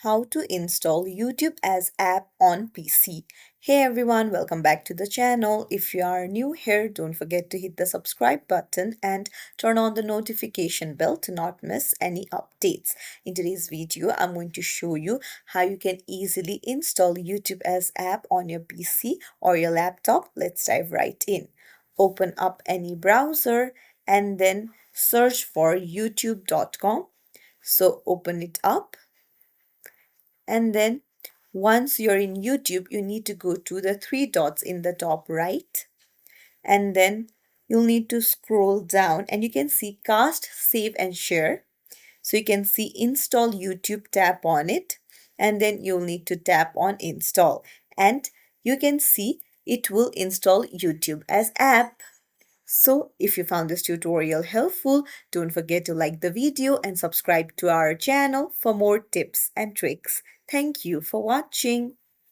how to install YouTube as app on PC. Hey everyone, welcome back to the channel. If you are new here, don't forget to hit the subscribe button and turn on the notification bell to not miss any updates. In today's video, I'm going to show you how you can easily install YouTube as app on your PC or your laptop. Let's dive right in. Open up any browser and then search for youtube.com. So open it up, and then once you're in YouTube, you need to go to the three dots in the top right, and then you'll need to scroll down and you can see cast, save and share. So you can see install YouTube, tap on it, and then you'll need to tap on install, and you can see it will install YouTube as app. So if you found this tutorial helpful, don't forget to like the video and subscribe to our channel for more tips and tricks. Thank you for watching.